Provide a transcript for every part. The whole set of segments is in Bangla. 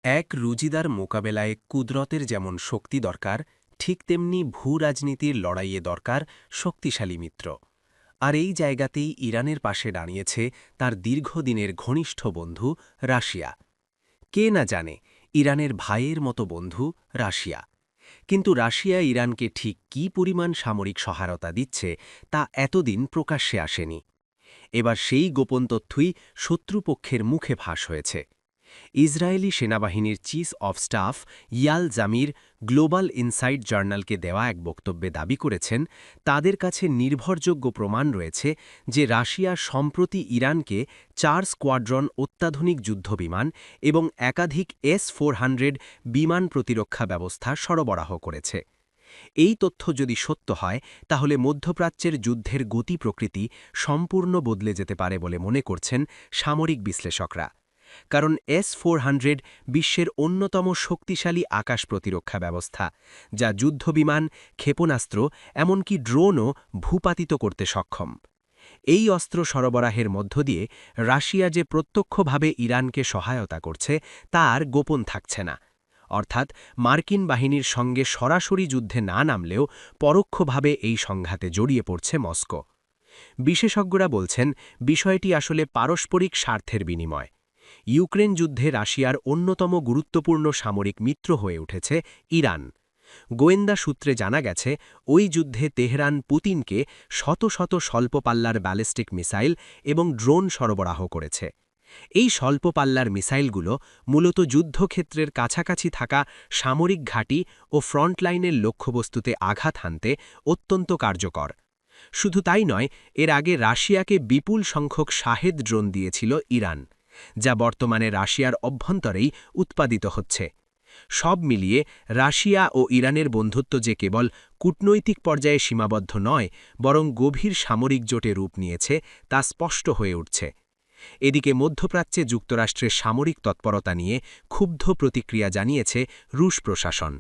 এক রুজিদার মোকাবেলায় কুদরতের যেমন শক্তি দরকার, ঠিক তেমনি ভূরাজনীতির লড়াইয়ে দরকার শক্তিশালী মিত্র। আর এই জায়গাতেই ইরানের পাশে দাঁড়িয়েছে তার দীর্ঘদিনের ঘনিষ্ঠ বন্ধু রাশিয়া। কে না জানে ইরানের ভাইয়ের মতো বন্ধু রাশিয়া। কিন্তু রাশিয়া ইরানকে ঠিক কী পরিমাণ সামরিক সহায়তা দিচ্ছে তা এতদিন প্রকাশ্যে আসেনি। এবার সেই গোপন তথ্যই শত্রুপক্ষের মুখে ফাঁস হয়েছে। ইসরায়েলি সেনাবাহিনীর chief of staff Eyal Zamir global insight জার্নালকে দেওয়া এক বক্তব্যে দাবি করেছেন, তাদের কাছে নির্ভরযোগ্য প্রমাণ রয়েছে যে রাশিয়া সম্প্রতি ইরানকে 4 স্কোয়াড্রন অত্যাধুনিক যুদ্ধবিমান এবং একাধিক S-400 বিমান প্রতিরক্ষা ব্যবস্থা সরবরাহ করেছে। এই তথ্য যদি সত্য হয়, তাহলে মধ্যপ্রাচ্যের যুদ্ধের গতি প্রকৃতি সম্পূর্ণ বদলে যেতে পারে বলে মনে করছেন সামরিক বিশ্লেষকরা। কারণ S-400 বিশ্বের অন্যতম শক্তিশালী আকাশ প্রতিরক্ষা ব্যবস্থা, যা যুদ্ধবিমান, ক্ষেপণাস্ত্র, এমনকি ড্রোনও ভূপাতিত করতে সক্ষম। এই অস্ত্র সরবরাহের মধ্য দিয়ে রাশিয়া যে প্রত্যক্ষভাবে ইরানকে সহায়তা করছে তা আর গোপন থাকছে না। অর্থাৎ মার্কিন বাহিনীর সঙ্গে সরাসরি যুদ্ধে না নামলেও পরোক্ষভাবে এই সংঘাতে জড়িয়ে পড়ছে মস্কো। বিশেষজ্ঞরা বলছেন, বিষয়টি আসলে পারস্পরিক স্বার্থের বিনিময়। ইউক্রেন যুদ্ধে রাশিয়ার অন্যতম গুরুত্বপূর্ণ সামরিক মিত্র হয়ে উঠেছে ইরান। গোয়েন্দা সূত্রে জানা গেছে, ওই যুদ্ধে তেহরান পুতিনকে শত শত স্বল্প পাল্লার ব্যালিস্টিক মিসাইল এবং ড্রোন সরবরাহ করেছে। এই স্বল্প পাল্লার মিসাইলগুলো মূলত যুদ্ধক্ষেত্রের কাছাকাছি থাকা সামরিক ঘাঁটি ও ফ্রন্টলাইনের লক্ষ্যবস্তুতে আঘাত হানতে অত্যন্ত কার্যকর। শুধু তাই নয়, এর আগে রাশিয়াকে বিপুল সংখ্যক শাহেদ ড্রোন দিয়েছিল ইরান, যা বর্তমানে রাশিয়ার অভ্যন্তরেই উৎপাদিত হচ্ছে। সব মিলিয়ে রাশিয়া ও ইরানের বন্ধুত্ব যে কেবল কূটনৈতিক পর্যায়ে সীমাবদ্ধ নয়, বরং গভীর সামরিক জোটে রূপ নিয়েছে তা স্পষ্ট হয়ে উঠছে। এদিকে মধ্যপ্রাচ্যে যুক্তরাষ্ট্রের সামরিক তৎপরতা নিয়ে ক্ষুব্ধ প্রতিক্রিয়া জানিয়েছে রুশ প্রশাসন।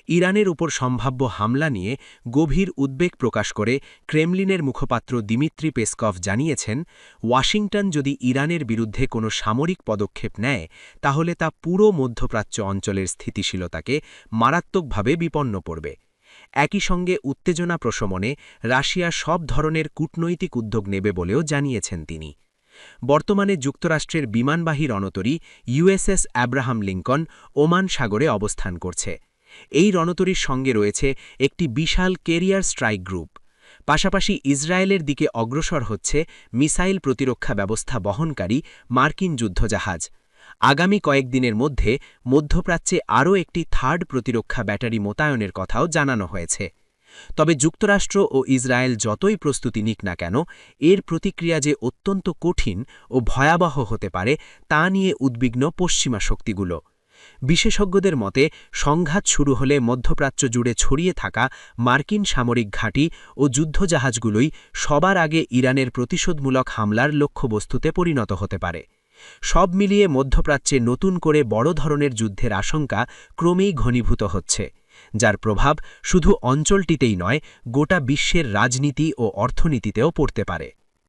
ইরানের উপর সম্ভাব্য হামলা নিয়ে গভীর উদ্বেগ প্রকাশ করে ক্রেমলিনের মুখপাত্র দিমিত্রি পেসকভ জানিয়েছেন, ওয়াশিংটন যদি ইরানের বিরুদ্ধে কোনো সামরিক পদক্ষেপ নেয়, তাহলে তা পুরো মধ্যপ্রাচ্য অঞ্চলের স্থিতিশীলতাকে মারাত্মকভাবে বিপন্ন করবে। একই সঙ্গে উত্তেজনা প্রশমনে রাশিয়া সব ধরনের কূটনৈতিক উদ্যোগ নেবে বলেও জানিয়েছেন তিনি। বর্তমানে যুক্তরাষ্ট্রের বিমানবাহী রণতরী USS অ্যাব্রাহাম লিঙ্কন ওমান সাগরে অবস্থান করছে। এই রণতরীর সঙ্গে রয়েছে একটি বিশাল কেরিয়ার স্ট্রাইক গ্রুপ। পাশাপাশি ইসরায়েলের দিকে অগ্রসর হচ্ছে মিসাইল প্রতিরক্ষা ব্যবস্থা বহনকারী মার্কিন যুদ্ধজাহাজ। আগামী কয়েকদিনের মধ্যে মধ্যপ্রাচ্যে আরও একটি থার্ড প্রতিরক্ষা ব্যাটারি মোতায়েনের কথাও জানানো হয়েছে। তবে যুক্তরাষ্ট্র ও ইসরায়েল যতই প্রস্তুতি নিক না কেন, এর প্রতিক্রিয়া যে অত্যন্ত কঠিন ও ভয়াবহ হতে পারে তা নিয়ে উদ্বিগ্ন পশ্চিমা শক্তিগুলো। বিশেষজ্ঞদের মতে, সংঘাত শুরু হলে মধ্যপ্রাচ্য জুড়ে ছড়িয়ে থাকা মার্কিন সামরিক ঘাঁটি ও যুদ্ধজাহাজগুলোই সবার আগে ইরানের প্রতিশোধমূলক হামলার লক্ষ্যবস্তুতে পরিণত হতে পারে। সব মিলিয়ে মধ্যপ্রাচ্যে নতুন করে বড় ধরনের যুদ্ধের আশঙ্কা ক্রমেই ঘনীভূত হচ্ছে, যার প্রভাব শুধু অঞ্চলটিতেই নয়, গোটা বিশ্বের রাজনীতি ও অর্থনীতিতেও পড়তে পারে।